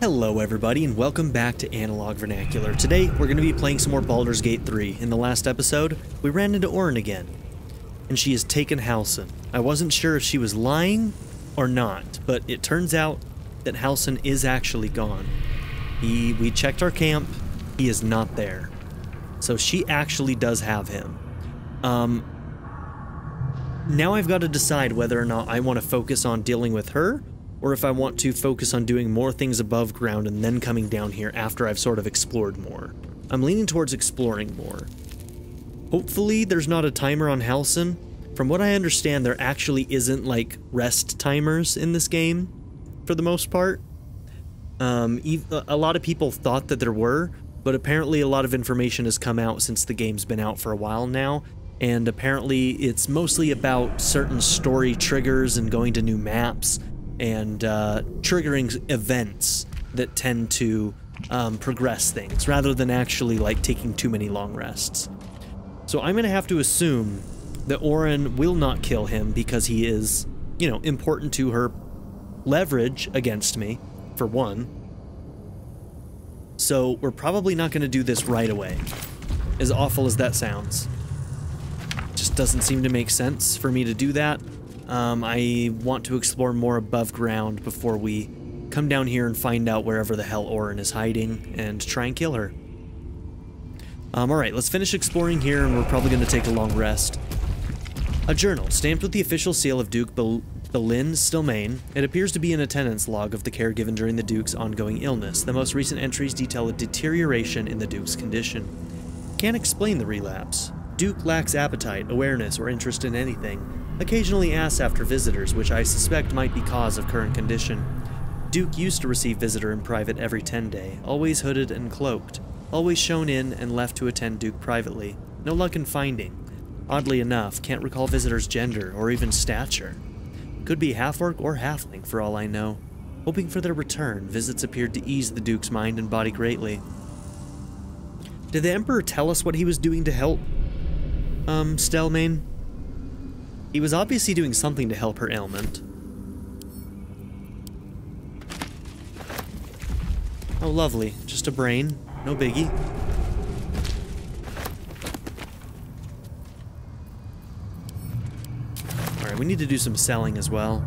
Hello everybody and welcome back to Analog Vernacular. Today we're going to be playing some more Baldur's Gate 3. In the last episode, we ran into Orin again, and she has taken Halsin. I wasn't sure if she was lying or not, but it turns out that Halsin is actually gone. We checked our camp, he is not there. So she actually does have him. Now I've got to decide whether or not I want to focus on dealing with her, or if I want to focus on doing more things above ground and then coming down here after I've sort of explored more. I'm leaning towards exploring more. Hopefully there's not a timer on Halsin. From what I understand, there actually isn't like rest timers in this game, for the most part. A lot of people thought that there were, but apparently a lot of information has come out since the game's been out for a while now, and apparently it's mostly about certain story triggers and going to new maps, and triggering events that tend to progress things, rather than actually like taking too many long rests. So I'm going to have to assume that Orin will not kill him because he is, you know, important to her leverage against me, for one. So we're probably not going to do this right away, as awful as that sounds. It just doesn't seem to make sense for me to do that. I want to explore more above ground before we come down here and find out wherever the hell Orin is hiding and try and kill her. Alright, let's finish exploring here, and we're probably going to take a long rest. A journal, stamped with the official seal of Duke Balin Stilmain. It appears to be an attendance log of the care given during the Duke's ongoing illness. The most recent entries detail a deterioration in the Duke's condition. Can't explain the relapse. Duke lacks appetite, awareness, or interest in anything. Occasionally asks after visitors, which I suspect might be cause of current condition. Duke used to receive visitor in private every 10 day, always hooded and cloaked, always shown in and left to attend Duke privately. No luck in finding. Oddly enough, can't recall visitor's gender or even stature. Could be half-orc or halfling for all I know. Hoping for their return, visits appeared to ease the Duke's mind and body greatly. Did the Emperor tell us what he was doing to help, Stelmain? He was obviously doing something to help her ailment. Oh, lovely. Just a brain. No biggie. Alright, we need to do some selling as well.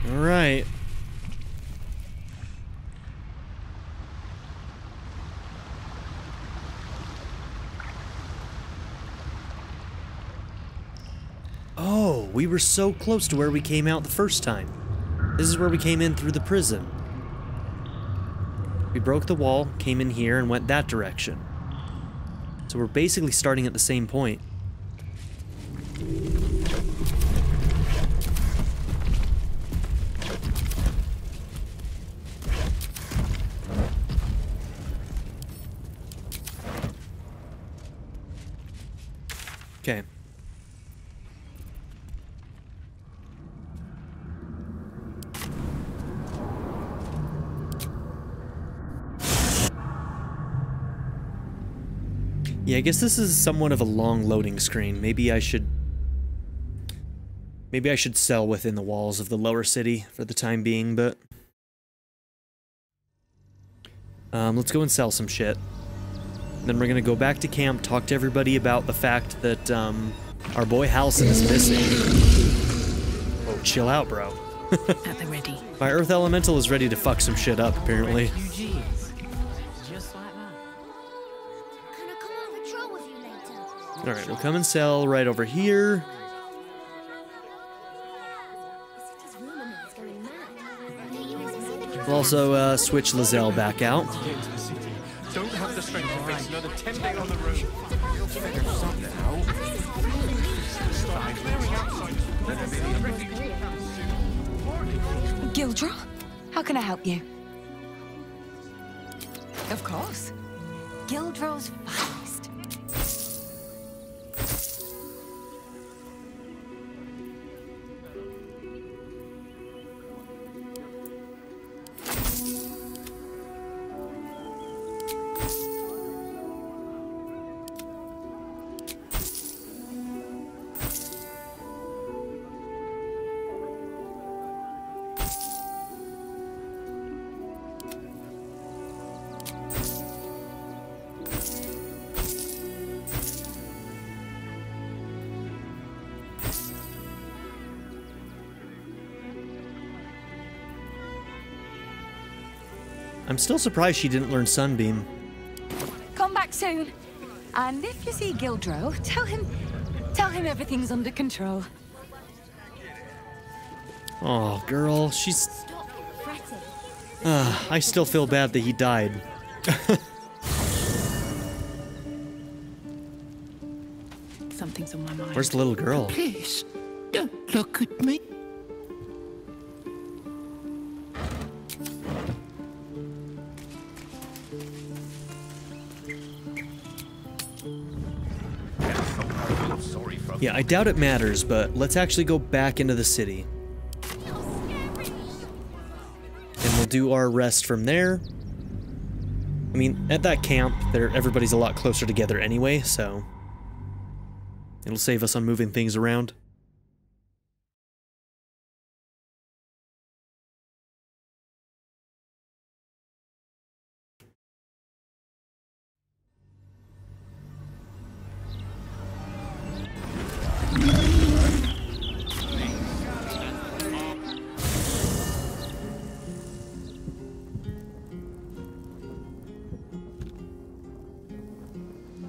Alright. Oh, we were so close to where we came out the first time. This is where we came in through the prison. We broke the wall, came in here, and went that direction. So we're basically starting at the same point. Okay. Yeah, I guess this is somewhat of a long loading screen. Maybe I should sell within the walls of the lower city for the time being, but let's go and sell some shit. Then we're gonna go back to camp, talk to everybody about the fact that our boy Halsin is missing. Oh, chill out, bro. At the ready. My Earth Elemental is ready to fuck some shit up, apparently. Alright, we'll come and sell right over here. We'll also switch Lizelle back out. Don't have the strength to face another 10 days on the road. You'll figure something out. Gildro? How can I help you? Of course. Gildro's finest. I'm still surprised she didn't learn Sunbeam. Come back soon. And if you see Gildro, tell him everything's under control. Oh, girl, she's... Stop fretting. I still feel bad that he died. Something's on my mind. Where's the little girl? Please, don't look at me. Yeah, I doubt it matters, but let's actually go back into the city. And we'll do our rest from there. I mean, at that camp, everybody's a lot closer together anyway, so... it'll save us on moving things around.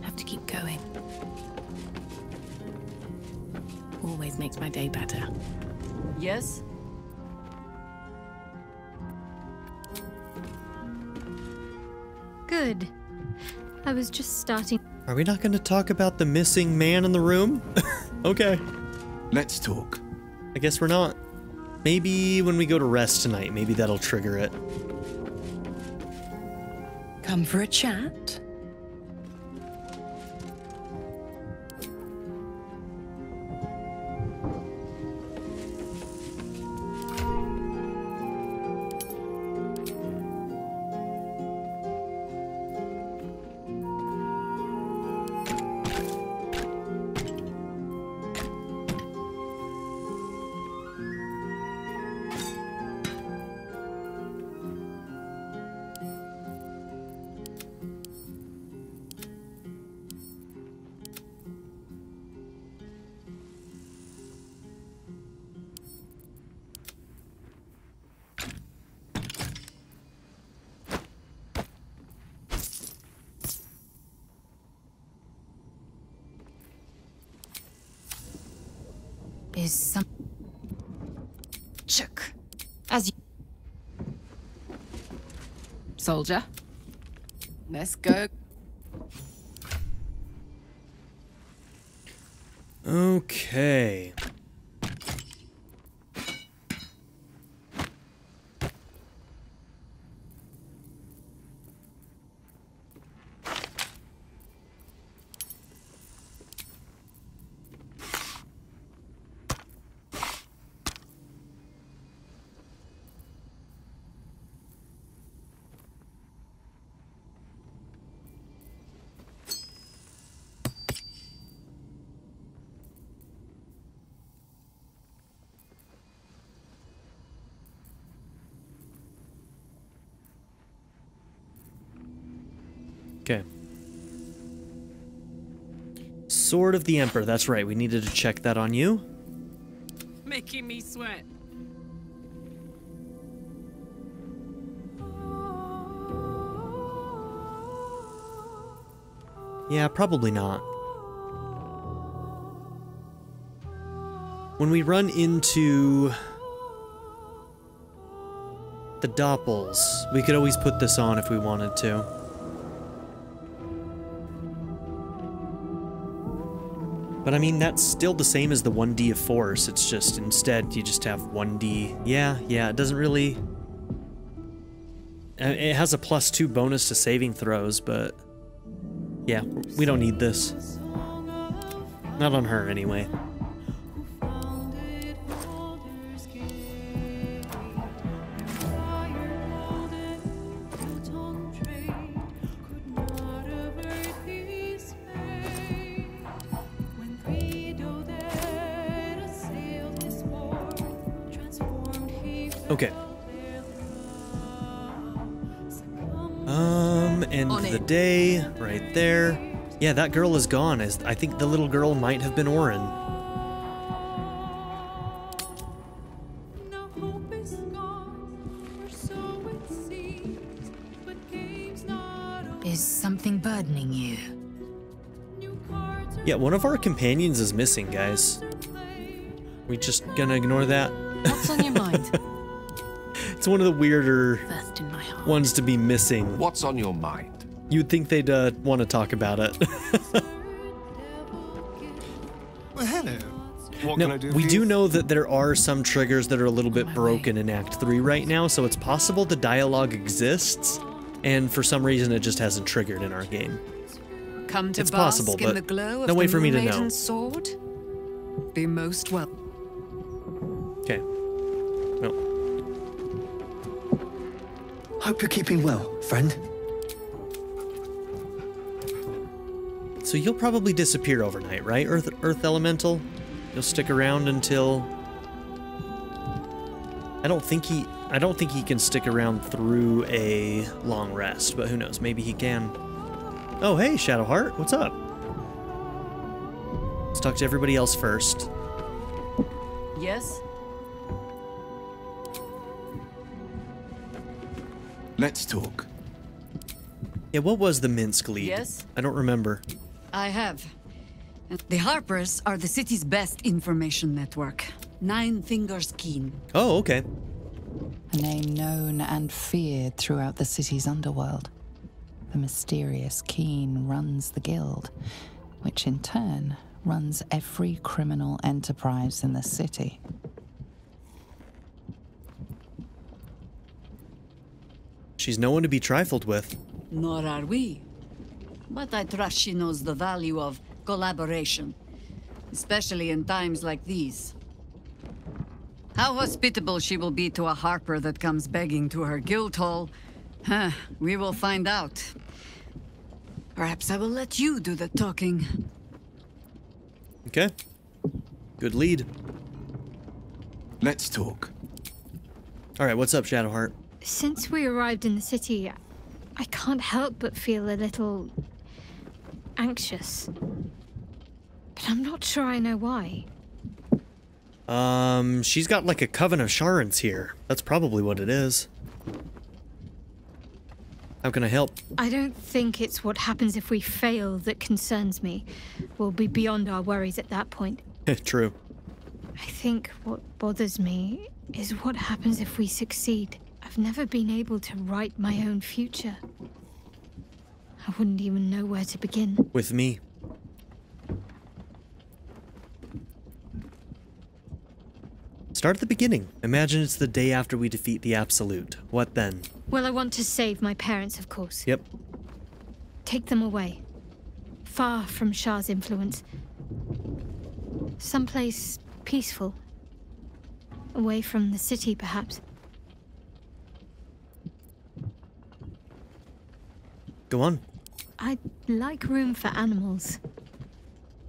Have to keep going. Always makes my day better. Yes? Good. I was just starting. Are we not going to talk about the missing man in the room? Okay. Let's talk. I guess we're not. Maybe when we go to rest tonight, maybe that'll trigger it. Come for a chat? Is some... Chook. As you... Soldier. Let's go. Okay. Okay. Sword of the Emperor. That's right. We needed to check that on you. Making me sweat. Yeah, probably not. When we run into the Doppels, we could always put this on if we wanted to. But I mean, that's still the same as the 1d of force. It's just, instead, you just have 1d. Yeah, it doesn't really... It has a +2 bonus to saving throws, but... Yeah, we don't need this. Not on her, anyway. Okay. End of the day, right there. Yeah, that girl is gone. I think the little girl might have been Orin. Is something burdening you? Yeah, one of our companions is missing, guys. We just gonna ignore that? What's on your mind? It's one of the weirder First in my heart. ones to be missing. What's on your mind? You'd think they'd want to talk about it. Well, hello. What Now, can I do we for do you? know that there are some triggers that are a little bit broken in Act 3 right now, so it's possible the dialogue exists, and for some reason it just hasn't triggered in our game. Come to It's bask possible, in but the glow of no way the for me to Moon know. Maiden's sword? Be most welcome. Okay. Well, Hope you're keeping well, friend. so you'll probably disappear overnight, right, Earth Elemental? You'll stick around until... I don't think he can stick around through a long rest, but who knows? Maybe he can. Oh, hey, Shadowheart, what's up? Let's talk to everybody else first. Yes? Let's talk. Yeah, what was the Minsk lead? Yes? I don't remember. I have. The Harpers are the city's best information network. 9 fingers keen. Oh, okay. A name known and feared throughout the city's underworld. The mysterious Keen runs the guild, which in turn runs every criminal enterprise in the city. She's no one to be trifled with. Nor are we. But I trust she knows the value of collaboration, especially in times like these. How hospitable she will be to a Harper that comes begging to her guild hall, we will find out. Perhaps I will let you do the talking. Okay. Good lead. Let's talk. Alright, what's up, Shadowheart? Since we arrived in the city, I can't help but feel a little anxious. But I'm not sure I know why. She's got like a coven of Sharans here. That's probably what it is. How can I help? I don't think it's what happens if we fail that concerns me. We'll be beyond our worries at that point. True. I think what bothers me is what happens if we succeed. I've never been able to write my own future. I wouldn't even know where to begin. With me. Start at the beginning. Imagine it's the day after we defeat the Absolute. What then? Well, I want to save my parents, of course. Yep. Take them away. Far from Shah's influence. Someplace peaceful. Away from the city, perhaps. Go on. I'd like room for animals.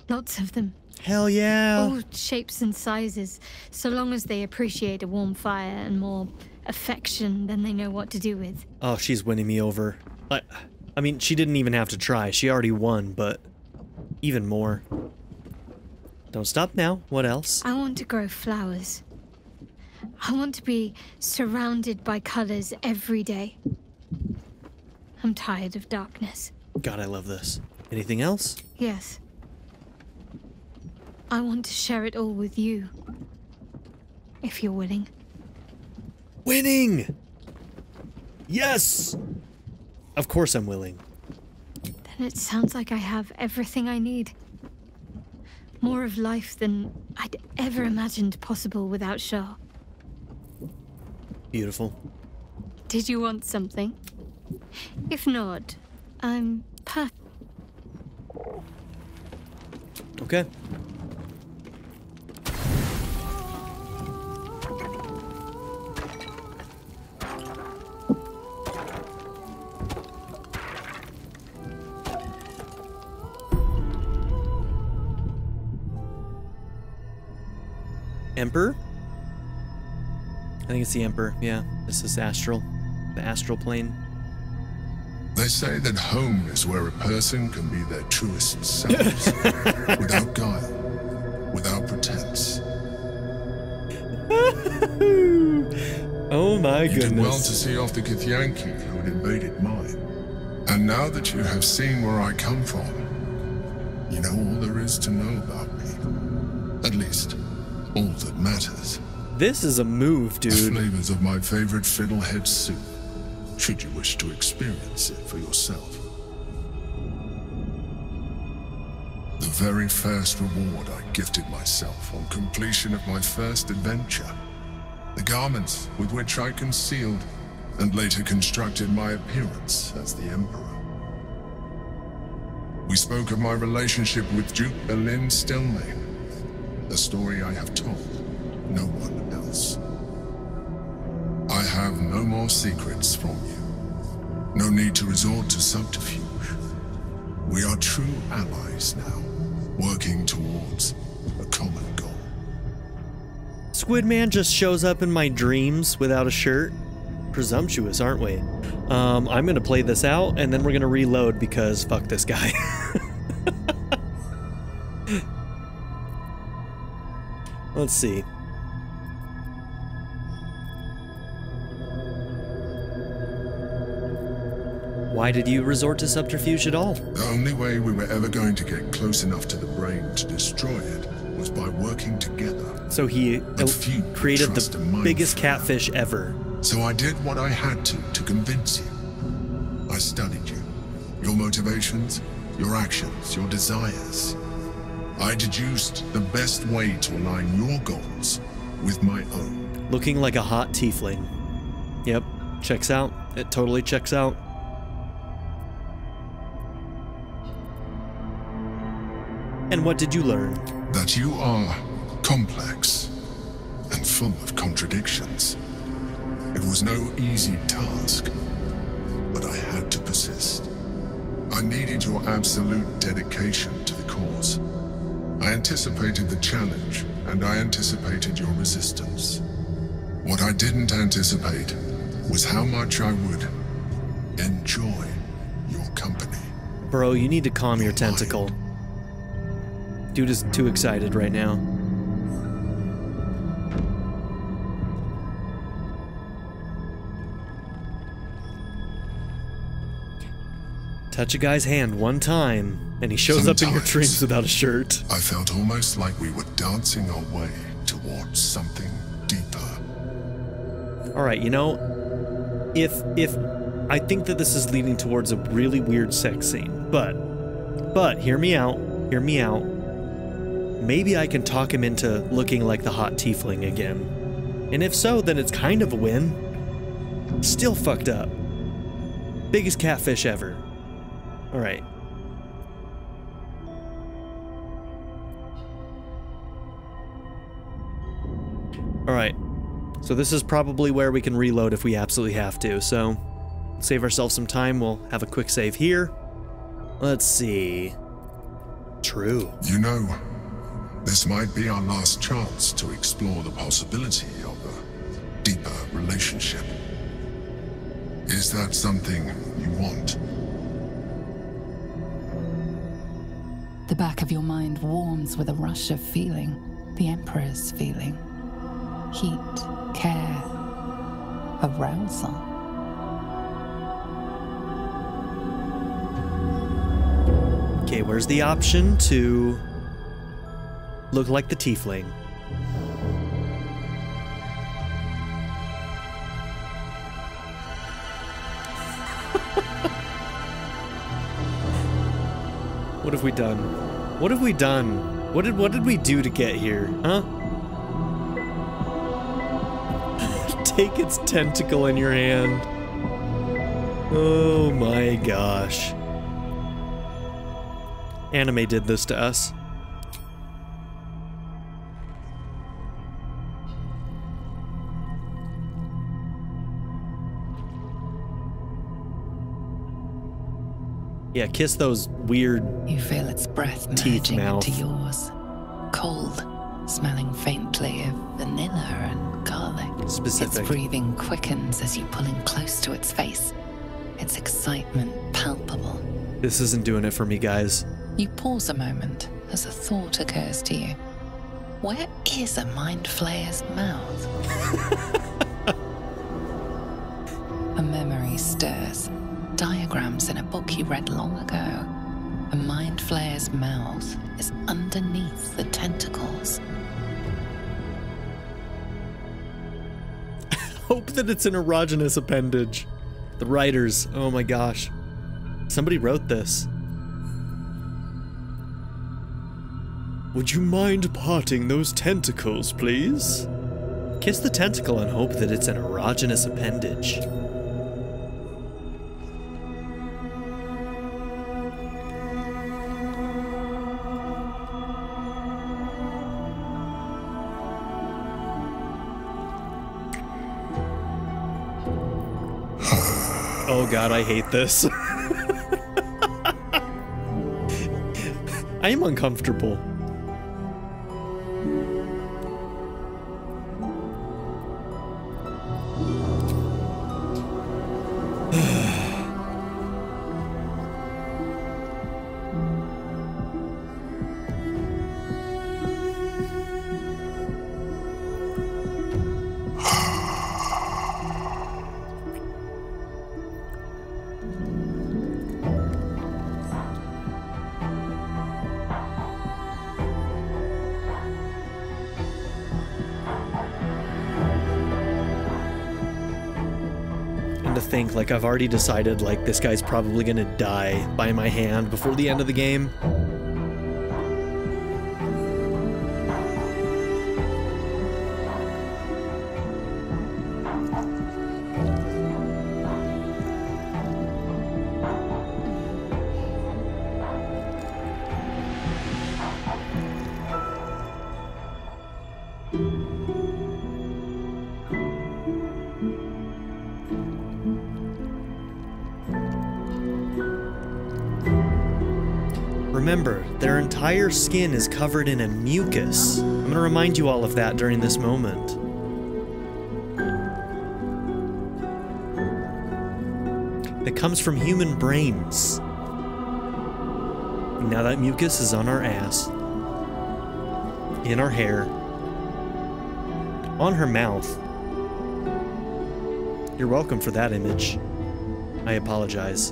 Lots of them. Hell yeah. All shapes and sizes, so long as they appreciate a warm fire and more affection than they know what to do with. Oh, she's winning me over. I mean, she didn't even have to try. She already won, but even more. Don't stop now. What else? I want to grow flowers. I want to be surrounded by colors every day. I'm tired of darkness. God, I love this. Anything else? Yes. I want to share it all with you. If you're willing. Winning! Yes! Of course I'm willing. Then it sounds like I have everything I need. More of life than I'd ever imagined possible without Shah. Beautiful. Did you want something? If not, I'm Okay. Emperor? I think it's the Emperor, yeah. This is astral. The astral plane. They say that home is where a person can be their truest selves, without guile, without pretense. Oh my You goodness. did well to see off the Githyanki who had invaded mine. And now that you have seen where I come from, you know all there is to know about me. At least, all that matters. This is a move, The dude. flavors of my favorite fiddlehead soup, should you wish to experience it for yourself. The very first reward I gifted myself on completion of my first adventure. The garments with which I concealed and later constructed my appearance as the Emperor. We spoke of my relationship with Duke Berlin Stelmane, a story I have told no one else. I have no more secrets from you. No need to resort to subterfuge. We are true allies now, working towards a common goal. Squidman just shows up in my dreams without a shirt. Presumptuous, aren't we? I'm gonna play this out and then we're gonna reload because fuck this guy. Let's see. Why did you resort to subterfuge at all? The only way we were ever going to get close enough to the brain to destroy it was by working together. So he created the biggest catfish ever. So I did what I had to convince you. I studied you, your motivations, your actions, your desires. I deduced the best way to align your goals with my own. Looking like a hot tiefling. Yep, checks out. It totally checks out. And what did you learn? That you are complex and full of contradictions. It was no easy task, but I had to persist. I needed your absolute dedication to the cause. I anticipated the challenge, and I anticipated your resistance. What I didn't anticipate was how much I would enjoy your company. Bro, you need to calm your tentacle. Dude is too excited right now. Touch a guy's hand one time, and he shows up in your dreams without a shirt. I felt almost like we were dancing our way towards something deeper. Alright, you know, if I think that this is leading towards a really weird sex scene, but hear me out, maybe I can talk him into looking like the hot tiefling again. And if so, then it's kind of a win. Still fucked up. Biggest catfish ever. Alright. Alright. So this is probably where we can reload if we absolutely have to. So, save ourselves some time. We'll have a quick save here. Let's see. True. You know, this might be our last chance to explore the possibility of a deeper relationship. Is that something you want? The back of your mind warms with a rush of feeling, the Emperor's feeling. Heat, care, arousal. Okay, where's the option to look like the tiefling? What have we done? What have we done? What did we do to get here, huh? Take its tentacle in your hand. Oh my gosh. Anime did this to us. Yeah, kiss those weird You feel its breath teeth merging mouth. into yours. Cold, smelling faintly of vanilla and garlic. Specific. Its breathing quickens as you pull in close to its face. Its excitement palpable. This isn't doing it for me, guys. You pause a moment as a thought occurs to you. Where is a Mind Flayer's mouth? A memory stirs. Diagrams in a book you read long ago. A Mind Flayer's mouth is underneath the tentacles. Hope that it's an erogenous appendage. The writers, oh my gosh. Somebody wrote this. Would you mind parting those tentacles, please? Kiss the tentacle and hope that it's an erogenous appendage. Oh god, I hate this. I am uncomfortable. Think like I've already decided like this guy's probably gonna die by my hand before the end of the game. Remember, their entire skin is covered in a mucus. I'm going to remind you all of that during this moment. That comes from human brains. Now that mucus is on our ass, in our hair, on her mouth. You're welcome for that image. I apologize.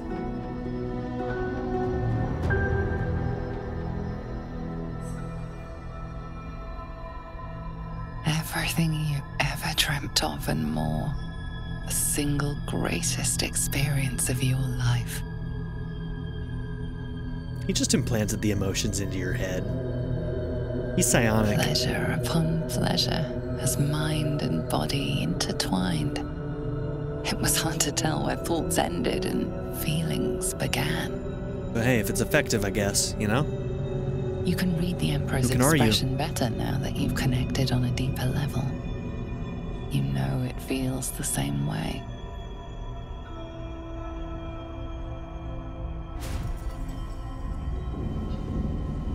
Everything you ever dreamt of and more. The single greatest experience of your life. He just implanted the emotions into your head. He's psionic. Pleasure upon pleasure, as mind and body intertwined. It was hard to tell where thoughts ended and feelings began. But hey, if it's effective, I guess, you know? You can read the Emperor's expression better now that you've connected on a deeper level. You know it feels the same way.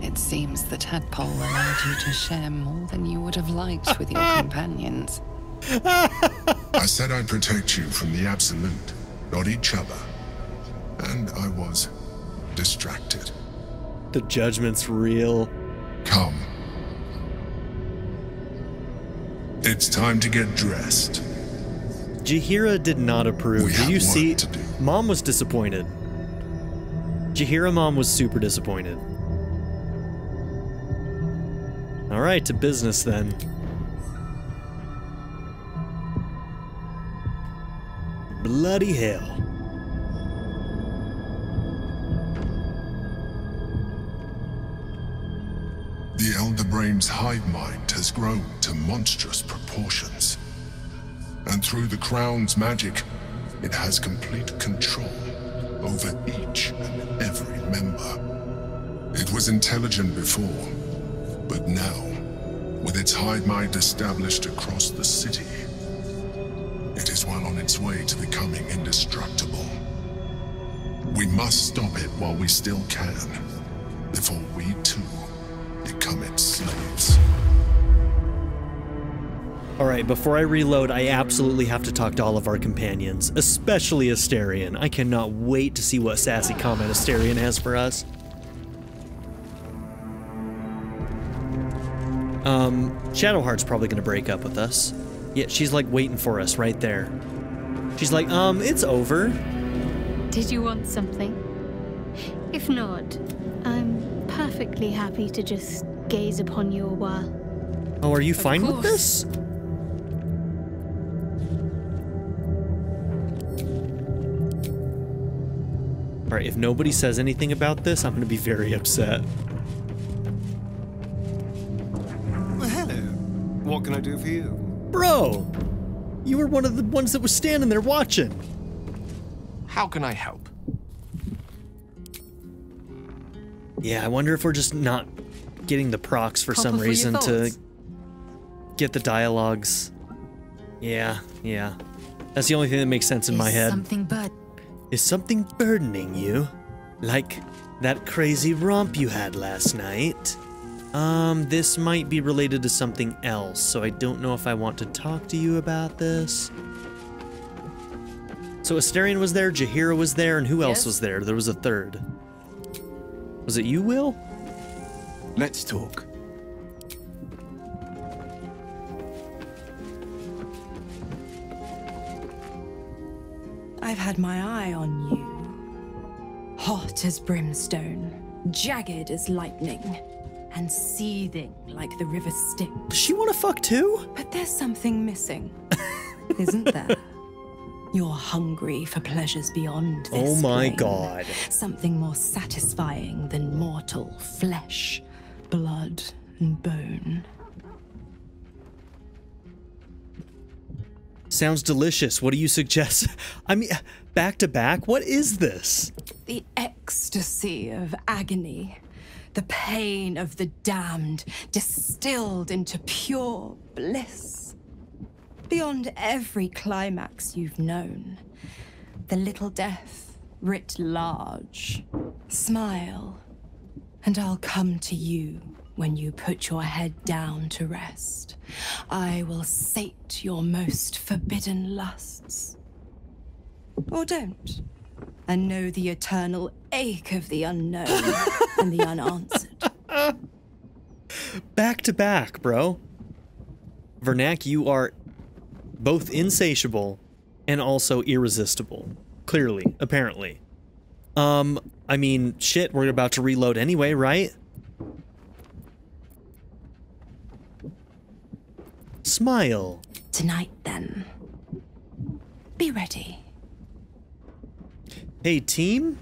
It seems the tadpole allowed you to share more than you would have liked with your companions. I said I'd protect you from the Absolute, not each other. And I was distracted. The judgment's real. Come. It's time to get dressed. Jahira did not approve. Did you see? Mom was disappointed. Jahira Mom was super disappointed. Alright, to business then. Bloody hell. The Elder Brain's hive mind has grown to monstrous proportions. And through the Crown's magic, it has complete control over each and every member. It was intelligent before, but now, with its hive mind established across the city, it is well on its way to becoming indestructible. We must stop it while we still can, before we too become its slaves. Alright, before I reload, I absolutely have to talk to all of our companions, especially Astarion. I cannot wait to see what sassy comment Astarion has for us. Shadowheart's probably gonna break up with us. Yeah, she's like waiting for us right there. She's like, it's over. Did you want something? If not, I'm perfectly happy to just gaze upon you a while. Oh, are you fine with this? Alright, if nobody says anything about this, I'm gonna be very upset. Well, hello. What can I do for you? Bro! You were one of the ones that was standing there watching. How can I help? Yeah, I wonder if we're just not getting the procs for some reason to get the dialogues. Yeah. That's the only thing that makes sense in my head. Is something burdening you? Like that crazy romp you had last night? This might be related to something else, so I don't know if I want to talk to you about this. So Astarion was there, Jaheira was there, and who else was there? There was a third. Was it you, Will? Let's talk. I've had my eye on you. Hot as brimstone, jagged as lightning, and seething like the river Styx. Does she want to fuck too? But there's something missing, isn't there? You're hungry for pleasures beyond this Oh my plane. god. Something more satisfying than mortal flesh, blood, and bone. Sounds delicious. What do you suggest? I mean, back to back? What is this? The ecstasy of agony. The pain of the damned, distilled into pure bliss. Beyond every climax you've known. The little death writ large. Smile, and I'll come to you when you put your head down to rest. I will sate your most forbidden lusts. Or don't, and know the eternal ache of the unknown and the unanswered. Back to back, bro. Vernac, you are both insatiable and also irresistible. Clearly, apparently. I mean, shit, we're about to reload anyway, right? Smile. Tonight, then. Be ready. Hey, team?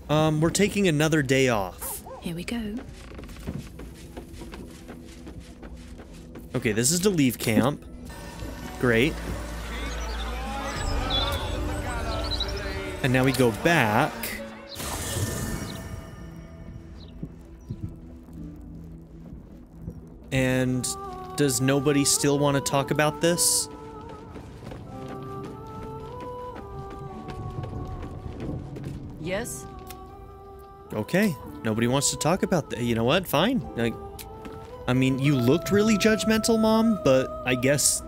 We're taking another day off. Here we go. Okay, this is to leave camp. Great. And now we go back. And does nobody still want to talk about this? Yes? Okay, nobody wants to talk about that. You know what? Fine. I mean, you looked really judgmental, Mom, but I guess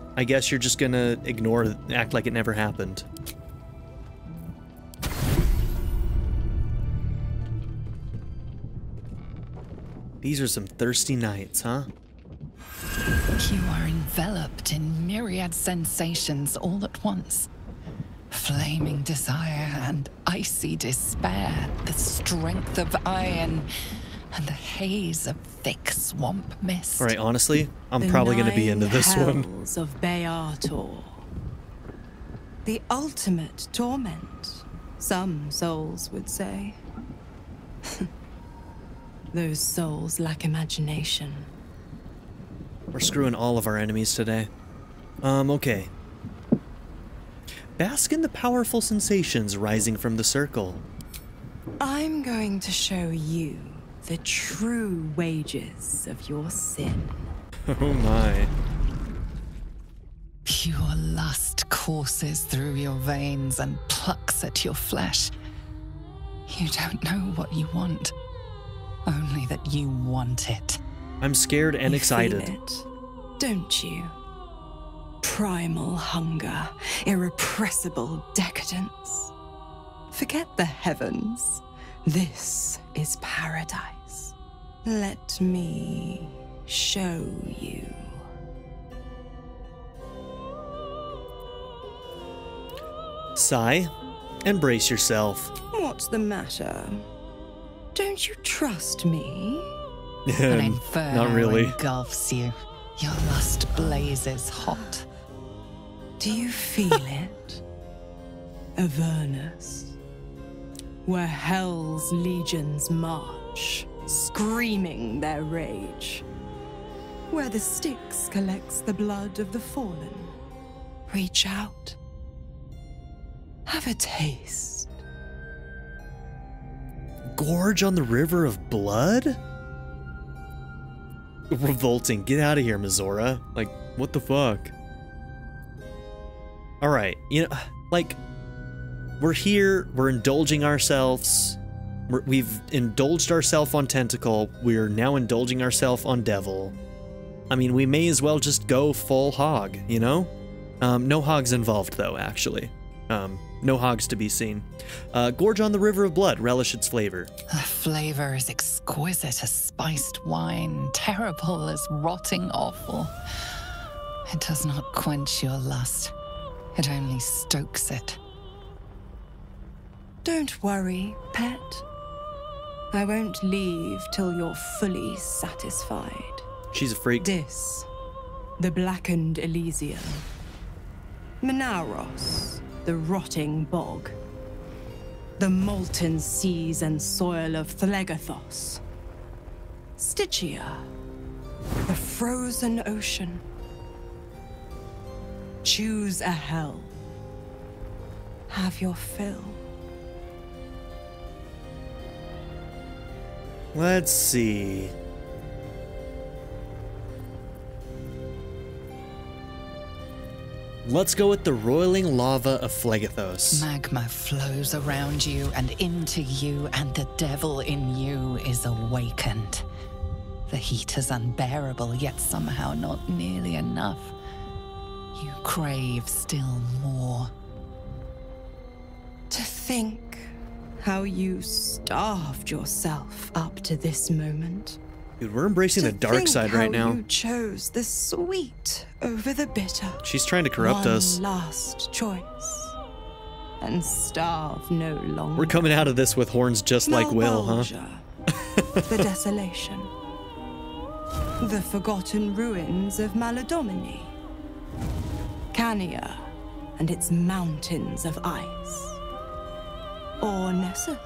you're just gonna ignore, act like it never happened. These are some thirsty nights, huh? You are enveloped in myriad sensations all at once. Flaming desire and icy despair, the strength of iron, and the haze of thick swamp mist. All right, honestly, I'm probably going to be into this one. The 9 hells of Beator. The ultimate torment, some souls would say. Those souls lack imagination. We're screwing all of our enemies today. Okay. Bask in the powerful sensations rising from the circle. I'm going to show you the true wages of your sin. Oh my. Pure lust courses through your veins and plucks at your flesh. You don't know what you want, only that you want it. I'm scared and excited. Feel it, don't you? Primal hunger, irrepressible decadence. Forget the heavens. This is paradise. Let me show you. Sigh and brace yourself. What's the matter? Don't you trust me? An inferno Not really. engulfs you. Your lust blazes hot. Do you feel it? Avernus, where hell's legions march, screaming their rage. Where the Styx collects the blood of the fallen. Reach out. Have a taste. Gorge on the river of blood? Revolting. Get out of here, Mizora. Like, what the fuck? Alright, you know, like, we're here, we're indulging ourselves. We've indulged ourselves on Tentacle. We're now indulging ourselves on Devil. I mean, we may as well just go full hog, you know? No hogs involved, though, actually. No hogs to be seen. Gorge on the river of blood. Relish its flavor. The flavor is exquisite as spiced wine, terrible as rotting offal. It does not quench your lust. It only stokes it. Don't worry, pet. I won't leave till you're fully satisfied. She's a freak. This, the blackened Elysium. Menaros, the rotting bog. The molten seas and soil of Thlegathos. Stygia, the frozen ocean. Choose a hell. Have your fill. Let's see. Let's go with the roiling lava of Phlegathos. Magma flows around you and into you, and the devil in you is awakened. The heat is unbearable, yet somehow not nearly enough. You crave still more. To think how you starved yourself up to this moment. Dude, we're embracing the dark side right now. You chose the sweet over the bitter. She's trying to corrupt us. One last choice. And starve no longer. We're coming out of this with horns just like Will, huh? The desolation. The forgotten ruins of Maladomini. Cania and its mountains of ice. Or Nessus,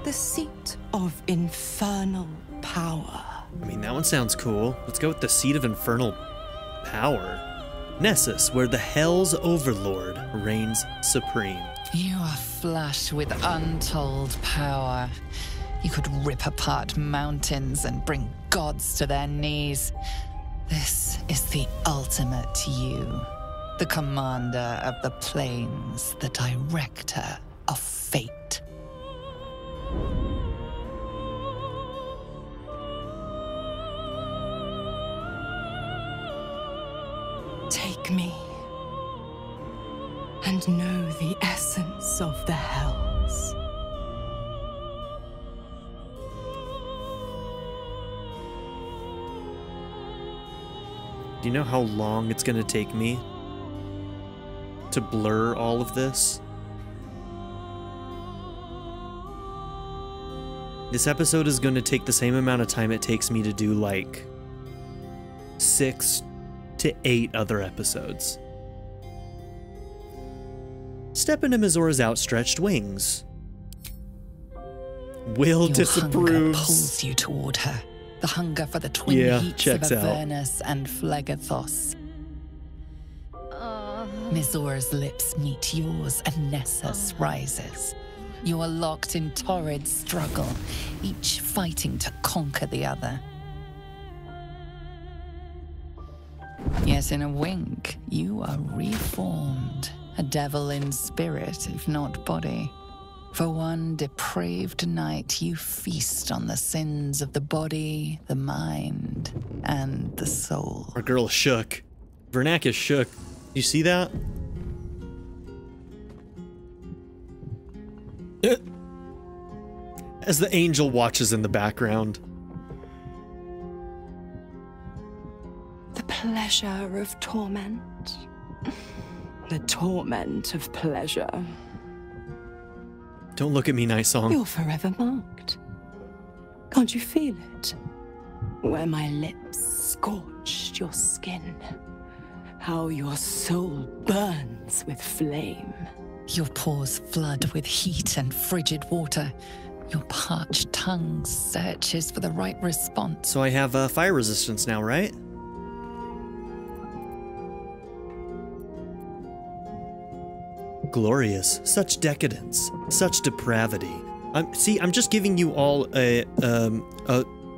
the seat of infernal power. I mean, that one sounds cool. Let's go with the seat of infernal power. Nessus, where the Hell's Overlord reigns supreme. You are flush with untold power. You could rip apart mountains and bring gods to their knees. This is the ultimate you. The commander of the plains, the director of fate. Take me and know the essence of the hells. Do you know how long it's gonna take me to blur all of this? This episode is going to take the same amount of time it takes me to do like 6 to 8 other episodes. Step into Mizora's outstretched wings. Will Your disapproves. Hunger pulls you toward her. The hunger for the twin heats of Avernus and Phlegethos. Mizora's lips meet yours and Nessus rises. You are locked in torrid struggle, each fighting to conquer the other. Yet in a wink, you are reformed. A devil in spirit, if not body. For one depraved night, you feast on the sins of the body, the mind, and the soul. Our girl is shook. Vernac is shook. You see that? As the angel watches in the background. The pleasure of torment. The torment of pleasure. Don't look at me, Night Song. You're forever marked. Can't you feel it? Where my lips scorched your skin. How your soul burns with flame. Your pores flood with heat and frigid water. Your parched tongue searches for the right response. So I have fire resistance now, right? Glorious. Such decadence. Such depravity. I'm just giving you all a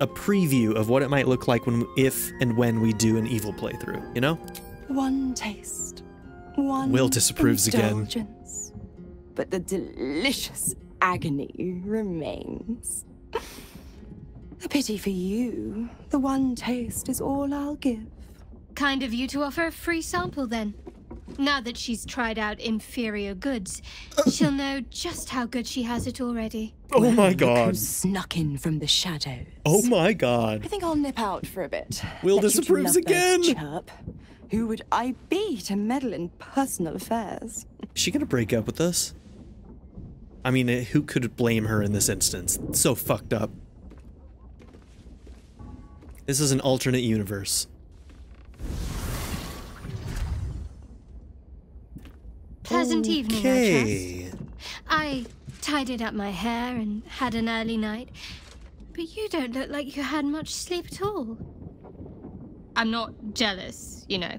preview of what it might look like if and when we do an evil playthrough, you know? One taste. One Will disapproves again. But the delicious agony remains. A pity for you. The one taste is all I'll give. Kind of you to offer a free sample then. Now that she's tried out inferior goods, she'll know just how good she has it already. Oh my god. Who snuck in from the shadows. Oh my god. I think I'll nip out for a bit. Will Let you disapproves two lovebirds again. chirp. Who would I be to meddle in personal affairs? Is she gonna break up with us? I mean, who could blame her in this instance? It's so fucked up. This is an alternate universe. Pleasant evening, I Okay. trust. I tidied up my hair and had an early night, but you don't look like you had much sleep at all. I'm not jealous, you know.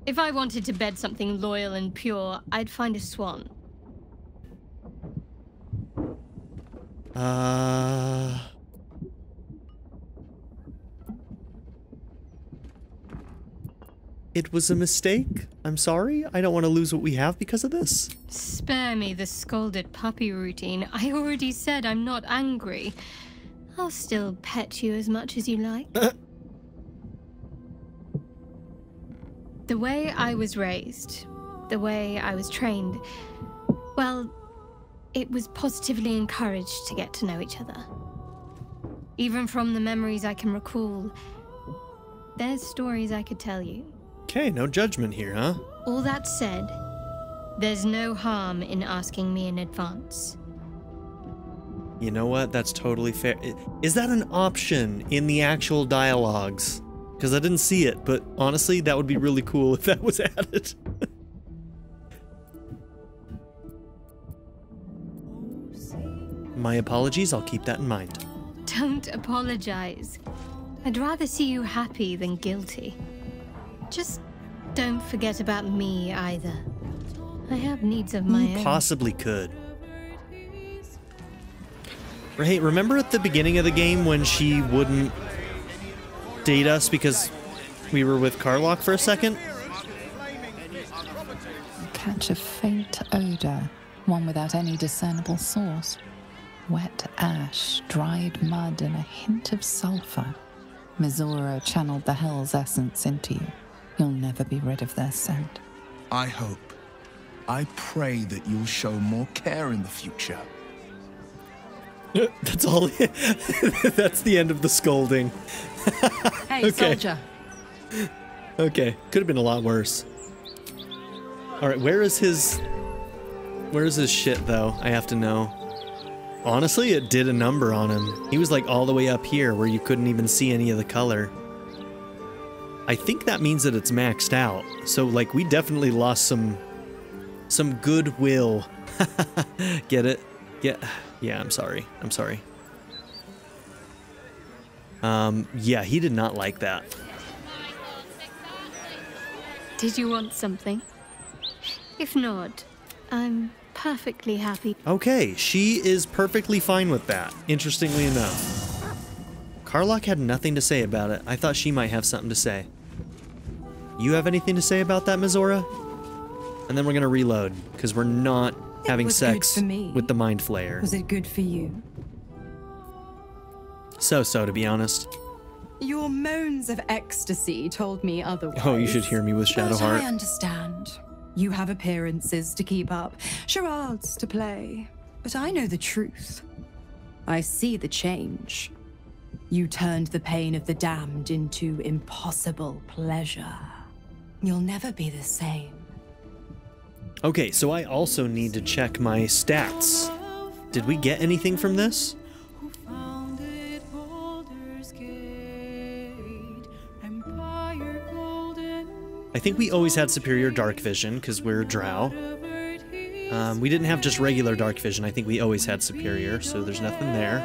If I wanted to bed something loyal and pure, I'd find a swan. It was a mistake. I'm sorry. I don't want to lose what we have because of this. Spare me the scolded puppy routine. I already said I'm not angry. I'll still pet you as much as you like. The way I was raised, the way I was trained, well, it was positively encouraged to get to know each other. Even from the memories I can recall, there's stories I could tell you. Okay, no judgment here, huh? All that said, there's no harm in asking me in advance. You know what? That's totally fair. Is that an option in the actual dialogues? Because I didn't see it, but honestly, that would be really cool if that was added. My apologies, I'll keep that in mind. Don't apologize. I'd rather see you happy than guilty. Just don't forget about me either. I have needs of my own. Possibly could. Hey, remember at the beginning of the game when she wouldn't date us because we were with Karlach for a second? Catch a faint odor, one without any discernible source. Wet ash, dried mud, and a hint of sulfur. Mizora channeled the Hell's essence into you. You'll never be rid of their scent. I hope. I pray that you'll show more care in the future. That's all. That's the end of the scolding. Hey, soldier. Okay, could have been a lot worse. All right, where is his shit though? I have to know. Honestly, it did a number on him. He was like all the way up here where you couldn't even see any of the color. I think that means that it's maxed out. So like we definitely lost some goodwill. Get it? Yeah, I'm sorry. I'm sorry. Yeah, he did not like that. Did you want something? If not, I'm perfectly happy. Okay, she is perfectly fine with that, interestingly enough. Karlach had nothing to say about it. I thought she might have something to say. You have anything to say about that, Mizora? And then we're gonna reload, because we're not having sex with the Mind Flayer. Was it good for you? So-so, to be honest. Your moans of ecstasy told me otherwise. Oh, you should hear me with Shadowheart. But I understand. You have appearances to keep up, charades to play. But I know the truth. I see the change. You turned the pain of the damned into impossible pleasure. You'll never be the same. Okay, so I also need to check my stats. Did we get anything from this? I think we always had superior dark vision because we're drow. We didn't have just regular dark vision. I think we always had superior, so there's nothing there.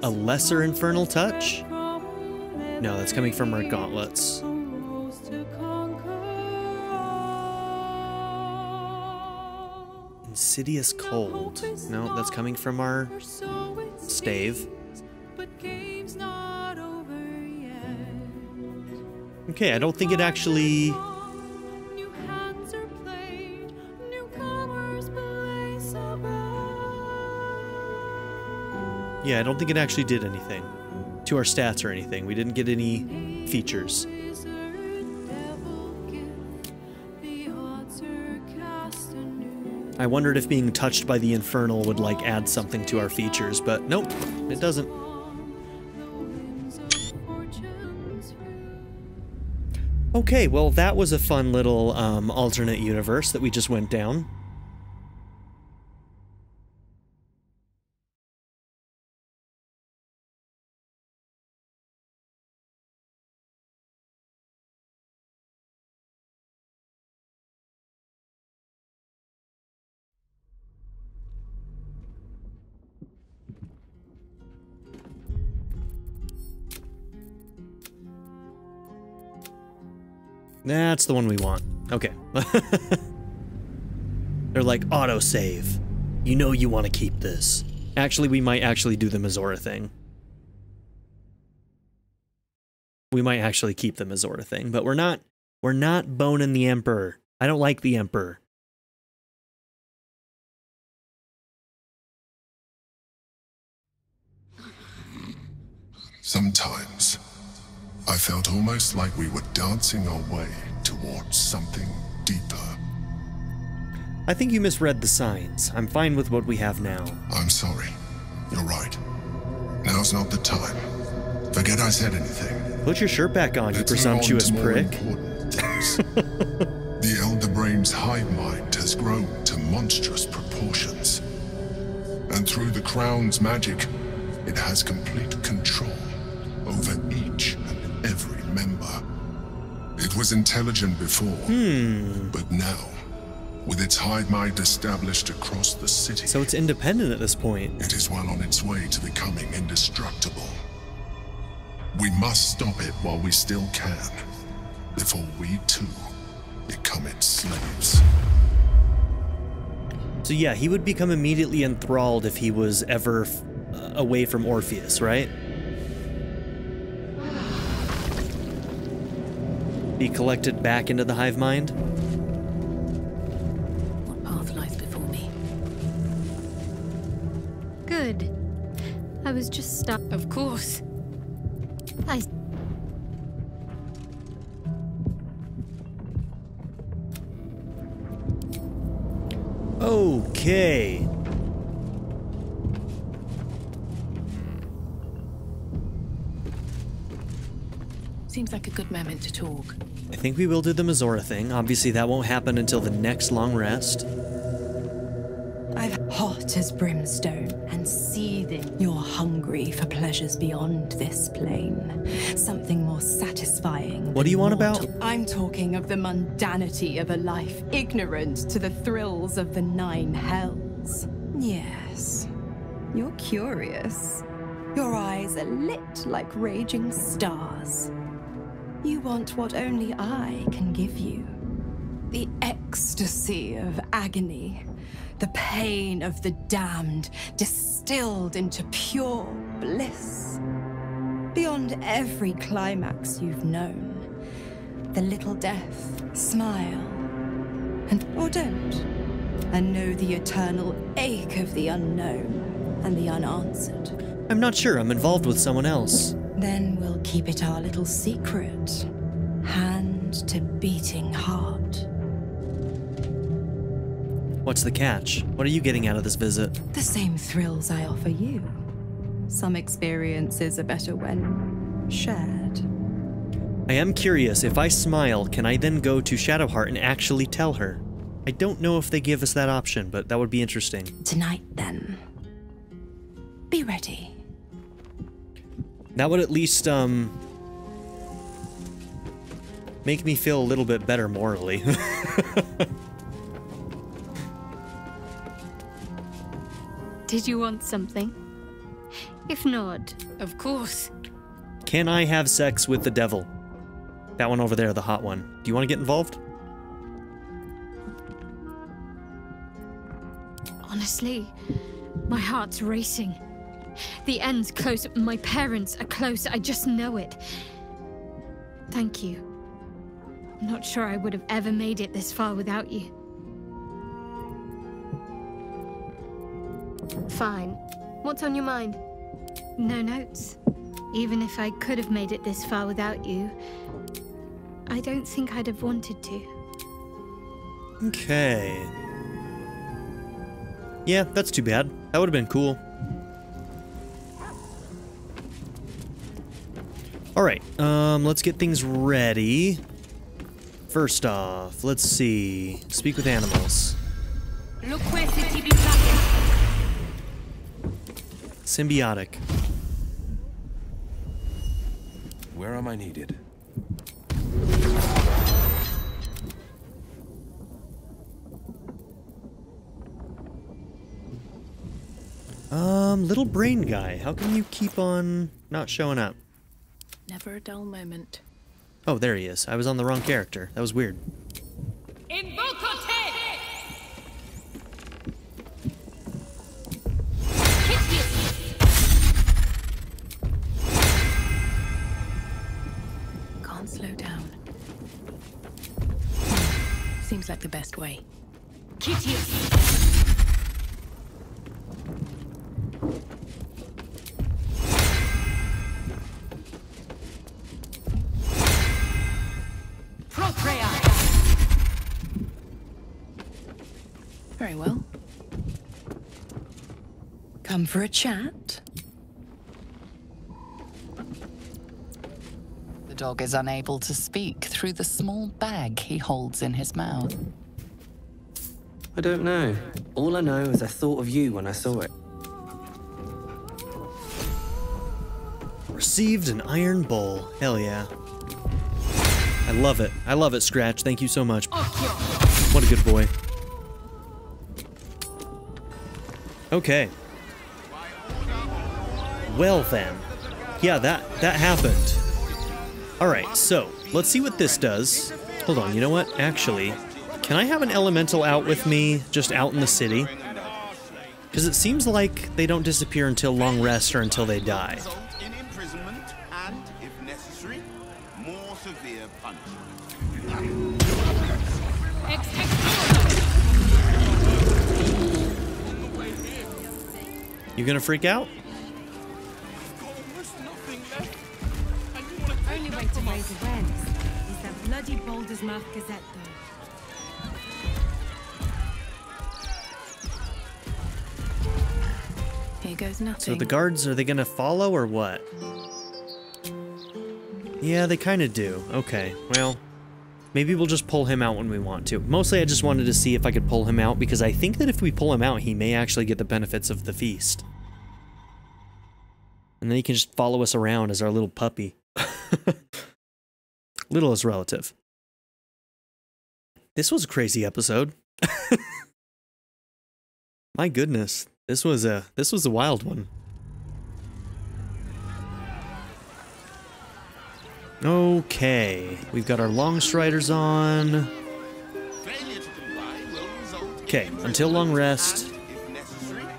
A lesser infernal touch? No, that's coming from our gauntlets. Insidious cold. No, that's coming from our stave. Okay, I don't think it actually... Yeah, I don't think it actually did anything to our stats or anything. We didn't get any features. I wondered if being touched by the Infernal would, like, add something to our features, but nope, it doesn't. Okay, well, that was a fun little alternate universe that we just went down. That's the one we want. Okay. They're like, autosave. You know you want to keep this. Actually, we might actually do the Mizora thing. We might actually keep the Mizora thing, but we're not boning the Emperor. I don't like the Emperor. Sometimes, I felt almost like we were dancing our way towards something deeper. I think you misread the signs. I'm fine with what we have now. I'm sorry. You're right. Now's not the time. Forget I said anything. Put your shirt back on, you presumptuous prick. The Elder Brain's hive mind has grown to monstrous proportions. And through the Crown's magic, it has complete control over each and every member. It was intelligent before, but now, with its hive mind established across the city... So it's independent at this point. It is well on its way to becoming indestructible. We must stop it while we still can, before we too become its slaves. So yeah, he would become immediately enthralled if he was ever away from Orpheus, right? Be collected back into the hive mind? What path lies before me? Good. I was just stuck. Of course. Okay. Seems like a good moment to talk. I think we will do the Mizora thing. Obviously, that won't happen until the next long rest. I'm hot as brimstone and seething. You're hungry for pleasures beyond this plane. Something more satisfying. What do you want about? I'm talking of the mundanity of a life ignorant to the thrills of the 9 hells. Yes, you're curious. Your eyes are lit like raging stars. You want what only I can give you. The ecstasy of agony. The pain of the damned, distilled into pure bliss. Beyond every climax you've known. The little death, smile, or don't. And know the eternal ache of the unknown and the unanswered. I'm not sure. I'm involved with someone else. Then we'll keep it our little secret. Hand to beating heart. What's the catch? What are you getting out of this visit? The same thrills I offer you. Some experiences are better when shared. I am curious, if I smile, can I then go to Shadowheart and actually tell her? I don't know if they give us that option, but that would be interesting. Tonight, then. Be ready. That would at least, make me feel a little bit better morally. Did you want something? If not, of course. Can I have sex with the devil? That one over there, the hot one. Do you want to get involved? Honestly, my heart's racing. The end's close. My parents are close. I just know it. Thank you. I'm not sure I would have ever made it this far without you. Fine. What's on your mind? No notes. Even if I could have made it this far without you, I don't think I'd have wanted to. Okay. Yeah, that's too bad. That would have been cool. Alright, let's get things ready. First off, let's see. Speak with animals. Symbiotic. Where am I needed? Little brain guy, how come you keep on not showing up? Never a dull moment. Oh, there he is. I was on the wrong character. That was weird. Can't slow down. Seems like the best way. Very well. Come for a chat? The dog is unable to speak through the small bag he holds in his mouth. I don't know. All I know is I thought of you when I saw it. Received an iron bowl. Hell yeah. I love it. I love it, Scratch. Thank you so much. What a good boy. Okay. Well then. Yeah, that happened. Alright, so, let's see what this does. Hold on, you know what? Actually, can I have an elemental out with me, just out in the city? Because it seems like they don't disappear until long rest or until they die. In imprisonment and, if necessary, more severe punishment. You gonna freak out? Only way to raise awareness is that bloody Baldur's Mouth Gazette, though. Here goes nothing. So the guards, are they gonna follow or what? Yeah, they kind of do. Okay, well, Maybe we'll just pull him out when we want to. Mostly I just wanted to see if I could pull him out, because I think that if we pull him out, he may actually get the benefits of the feast. And then he can just follow us around as our little puppy. Little is relative. This was a crazy episode. My goodness. This was a wild one. Okay, we've got our long striders on. Okay, until long rest,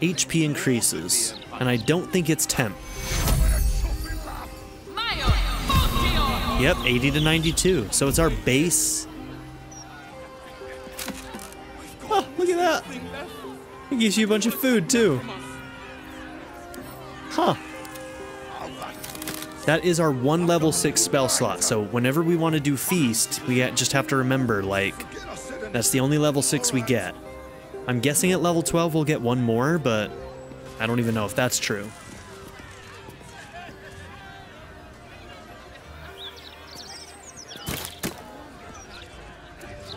HP increases, and I don't think it's temp. Yep, 80 to 92, so it's our base. Oh, look at that! It gives you a bunch of food, too. Huh. That is our 1 level 6 spell slot, so whenever we want to do Feast, we just have to remember, like, that's the only level 6 we get. I'm guessing at level 12 we'll get one more, but I don't even know if that's true.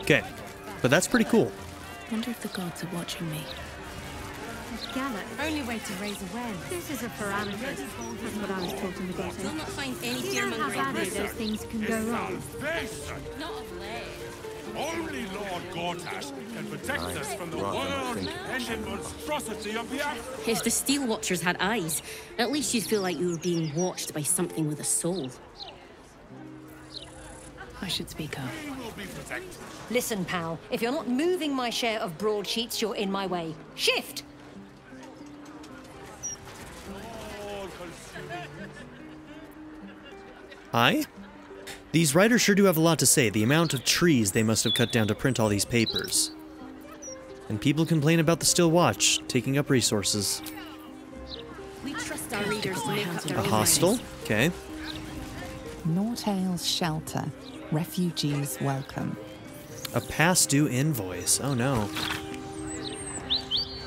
Okay, but that's pretty cool. Wonder if the gods are watching me. Only way to raise awareness. This is a parameter. That's what I was taught in the ghetto. Will not find any You know how badly those things can go wrong. Not of late. Only Lord Gortash can protect us from the world-ending monstrosity of the Act. If the Steel Watchers had eyes, at least you'd feel like you were being watched by something with a soul. I should speak up. Listen, pal, if you're not moving my share of broadsheets, you're in my way. Shift! Hi? These writers sure do have a lot to say. The amount of trees they must have cut down to print all these papers. And people complain about the Still Watch, taking up resources. We trust our readers to make up their A own hostel? minds. Okay. Nortale's shelter. Refugees welcome. A past due invoice. Oh no.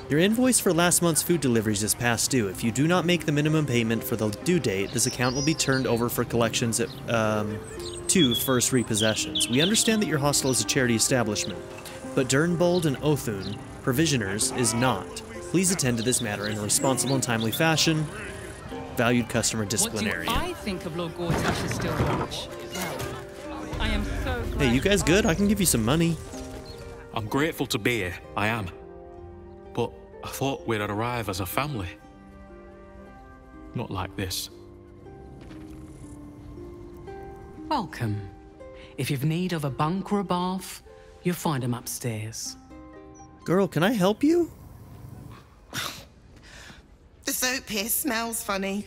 Your invoice for last month's food deliveries is past due. If you do not make the minimum payment for the due date, this account will be turned over for collections at, to first repossessions. We understand that your hostel is a charity establishment, but Durnbold and Othun, provisioners, is not. Please attend to this matter in a responsible and timely fashion. Valued customer disciplinarian. What do I think of Lord Gortash's Still Watch? Well, I am so glad. Hey, you guys good? I can give you some money. I'm grateful to be here, I am. But I thought we'd arrive as a family. Not like this. Welcome. If you've need of a bunk or a bath, you'll find them upstairs. Girl, can I help you? The soap here smells funny.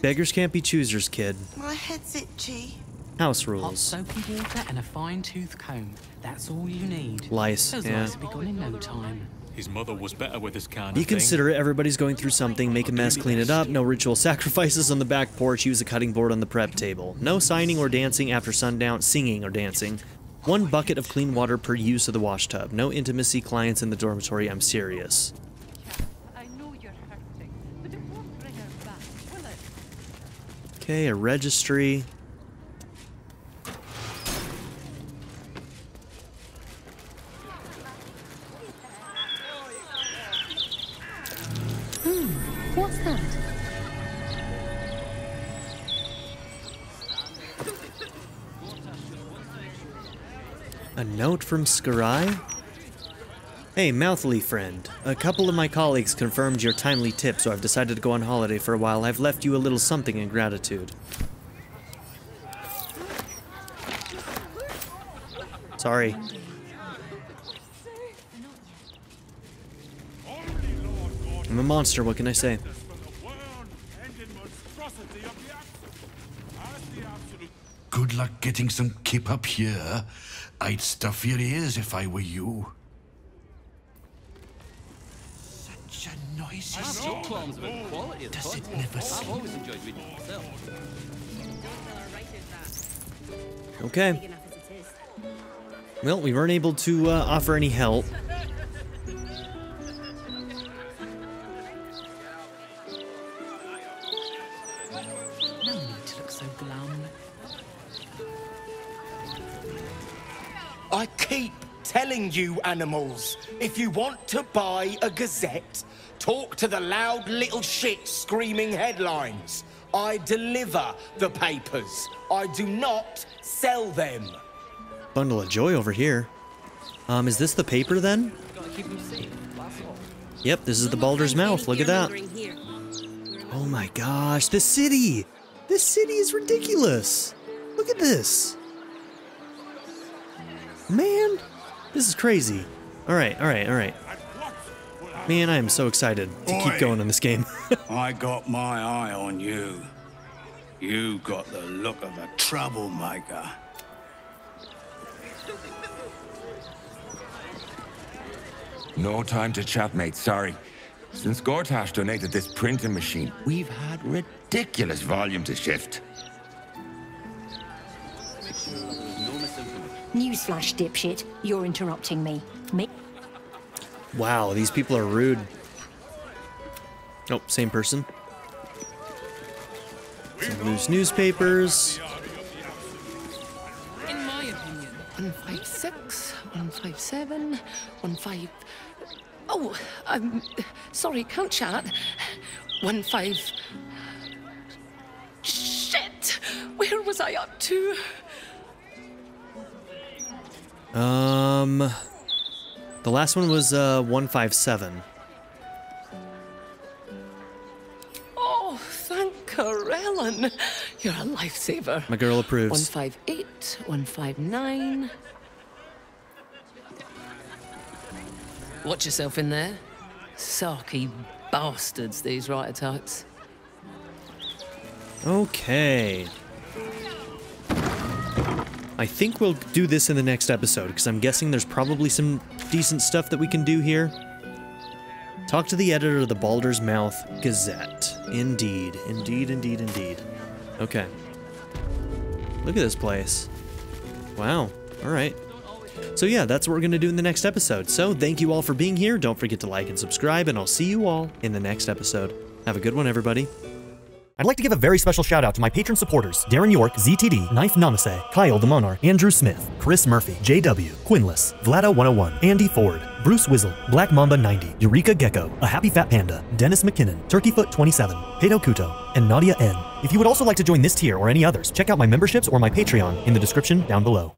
Beggars can't be choosers, kid. My head's itchy. House Hot rules. soapy water and a fine-tooth comb. That's all you need. Lice, Those yeah. lice will be gone in no time. His mother was better with this kind Be of thing. considerate, everybody's going through something. Make a mess, clean it up. No ritual sacrifices on the back porch. Use a cutting board on the prep table. No signing or dancing after sundown. Singing or dancing. 1 bucket of clean water per use of the wash tub. No intimacy clients in the dormitory. I'm serious. Okay, a registry. What's that? A note from Skarai? Hey, Mouthly friend. A couple of my colleagues confirmed your timely tip, so I've decided to go on holiday for a while. I've left you a little something in gratitude. Sorry. I'm a monster, what can I say? Good luck getting some kip up here. I'd stuff your ears if I were you. Such a noisy Does it never sleep? Okay. Well, we weren't able to offer any help. No need to look so glum. I keep telling you animals, if you want to buy a gazette, talk to the loud little shit screaming headlines. I deliver the papers. I do not sell them. Bundle of joy over here. Is this the paper then? Yep, this is the Baldur's Mouth. Look at that. Oh my gosh, the city! This city is ridiculous. Look at this. Man, this is crazy. All right. Man, I am so excited to keep going in this game. I got my eye on you. You got the look of a troublemaker. No time to chat, mate, sorry. Since Gortash donated this printing machine, we've had ridiculous volume to shift. Newsflash, dipshit. You're interrupting me. Wow, these people are rude. Oh, same person. Some loose newspapers. In my opinion, 156, 157, 15. Oh, sorry, can't chat. 15. Shit! Where was I up to? The last one was 157. Oh, thank Corellin. You're a lifesaver. My girl approves. 158, 159. Watch yourself in there. Sarky bastards, these writer types. Okay. I think we'll do this in the next episode, because I'm guessing there's probably some decent stuff that we can do here. Talk to the editor of the Baldur's Mouth Gazette. Indeed. Okay. Look at this place. Wow. Alright. So yeah, that's what we're going to do in the next episode. So thank you all for being here. Don't forget to like and subscribe, and I'll see you all in the next episode. Have a good one, everybody. I'd like to give a very special shout out to my patron supporters: Darren York, ZTD, Knife Namaste, Kyle the Monarch, Andrew Smith, Chris Murphy, JW, Quinless, Vlada101, Andy Ford, Bruce Wizzle, Black Mamba 90, Eureka Gecko, A Happy Fat Panda, Dennis McKinnon, Turkeyfoot 27, Pedo Kuto, and Nadia N. If you would also like to join this tier or any others, check out my memberships or my Patreon in the description down below.